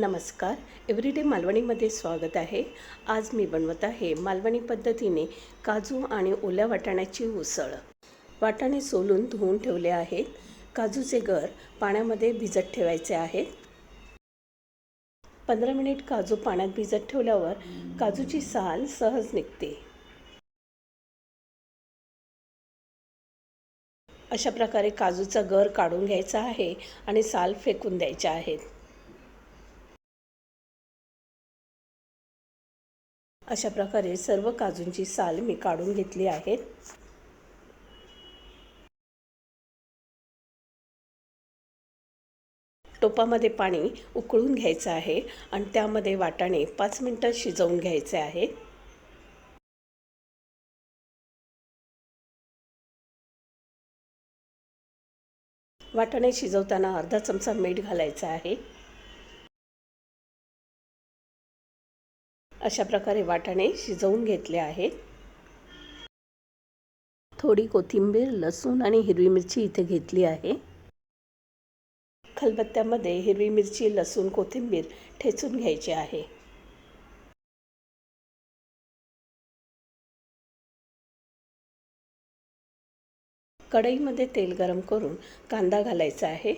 नमस्कार. एव्हरीडे मालवणीमध्ये स्वागत आहे. आज मी बनवत आहे मालवणी पद्धतीने काजू आणि ओल्या वाटाण्याची उसळ. वाटाणे सोलून धुवून ठेवले आहेत. काजूचे गर पाण्यामध्ये भिजत ठेवायचे आहेत. 15 मिनिट काजू पाण्यात भिजत ठेवल्यावर काजूची साल सहज निघते. अशा प्रकारे काजूचा गर काढून घ्यायचा आहे आणि साल फेकून द्यायच्या आहेत. अशा प्रकारे सर्व काजूंची साल मी काढून घेतली आहे. टोपामध्ये पाणी उकळून घ्यायचं आहे आणि त्यामध्ये वाटाणे 5 मिनिटं शिजवून घ्यायचे आहे. वाटाणे शिजवताना अर्धा चमचा मीठ घालायचं आहे. अशा प्रकारे वाटाणे शिजवून घेतले आहेत. थोडी कोथिंबीर, लसूण आणि हिरवी मिरची इथे घेतली आहे. खलबत्त्यामध्ये हिरवी मिरची, लसूण, कोथिंबीर ठेचून घ्यायची आहे. कढईमध्ये तेल गरम करून कांदा घालायचा आहे.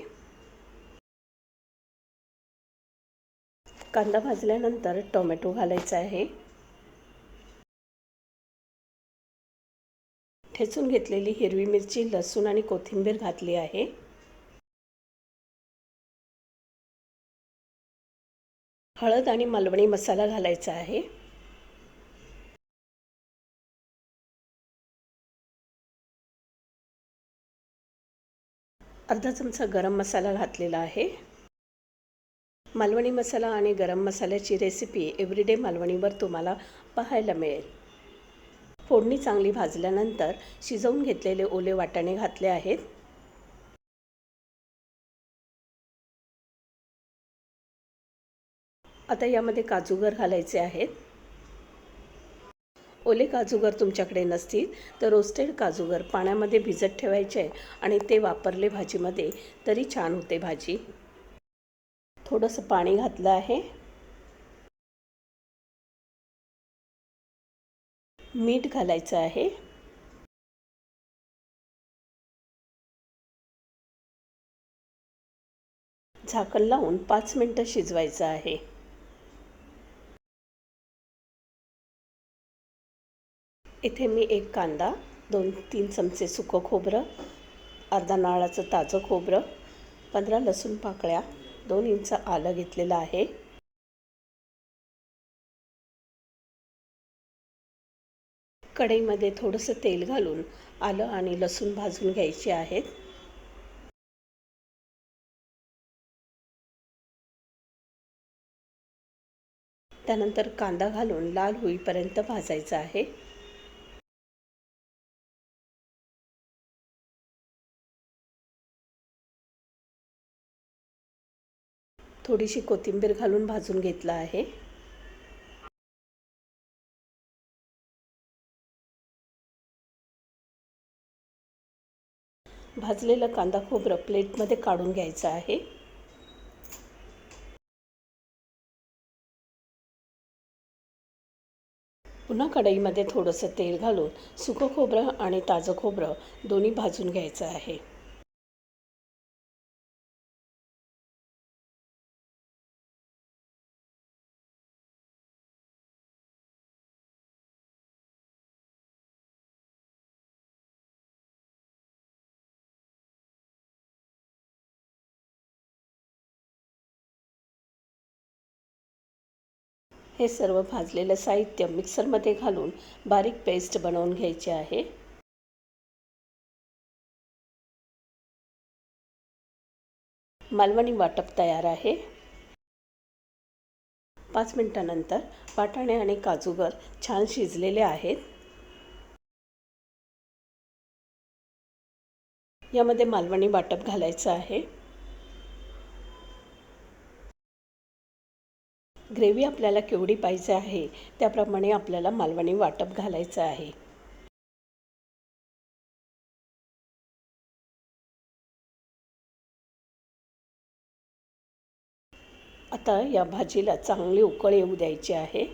कांदा भाजल्यानंतर टोमॅटो घालायचा आहे. ठेचून घेतलेली हिरवी मिरची, लसूण आणि कोथिंबीर घातली आहे. हळद आणि मालवणी मसाला घालायचा आहे. अर्धा चमचा गरम मसाला घातलेला आहे. मालवणी मसाला आणि गरम मसाल्याची रेसिपी एव्हरीडे मालवणीवर तुम्हाला पाहायला मिळेल. फोडणी चांगली भाजल्यानंतर शिजवून घेतलेले ओले वाटाणे घातले आहेत. आता यामध्ये काजूगर घालायचे आहेत. ओले काजूगर तुमच्याकडे नसतील तर रोस्टेड काजूगर पाण्यामध्ये भिजत ठेवायचे आणि ते वापरले भाजीमध्ये तरी छान होते भाजी. थोडंसं पाणी घातलं आहे. मीठ घालायचं आहे. झाकण लावून 5 मिनिटं शिजवायचं आहे. इथे मी एक कांदा, 2-3 चमचे सुकं खोबरं, अर्धा नारळाचं ताजं खोबरं, 15 लसूण पाकळ्या, 2 इंच आलं घेतलेलं आहे. कढईमध्ये थोडंसं तेल घालून आलं आणि लसूण भाजून घ्यायचे आहेत. त्यानंतर कांदा घालून लाल होईपर्यंत भाजायचा आहे. थोडीशी कोथिंबीर घालून भाजून घेतला आहे. भाजलेलं कांदा खोबरं प्लेटमध्ये काढून घ्यायचं आहे. पुन्हा कढईमध्ये थोडंसं तेल घालून सुकं खोबरं आणि ताजं खोबरं दोन्ही भाजून घ्यायचं आहे. हे सर्व भाजलेलं साहित्य मिक्सरमध्ये घालून बारीक पेस्ट बनवून घ्यायची आहे. मालवणी वाटप तयार आहे. 5 मिनिटांनंतर वाटाणे आणि काजूगर छान शिजलेले आहेत. यामध्ये मालवणी वाटप घालायचं आहे. ग्रेव्ही आपल्याला केवढी पाहिजे आहे त्याप्रमाणे आपल्याला मालवणी वाटप घालायचं आहे. आता या भाजीला चांगली उकळ येऊ द्यायची आहे.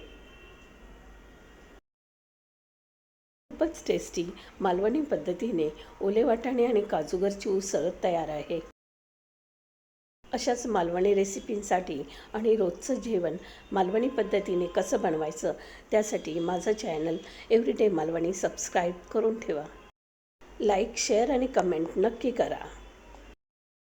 खूपच टेस्टी मालवणी पद्धतीने ओले वाटाणे आणि काजूगरची उसळ तयार आहे. अशाच मालवणी रेसिपींसाठी आणि रोजचं जेवण मालवणी पद्धतीने कसं बनवायचं त्यासाठी माझं चॅनल एव्हरीडे मालवणी सबस्क्राईब करून ठेवा. लाईक, शेअर आणि कमेंट नक्की करा.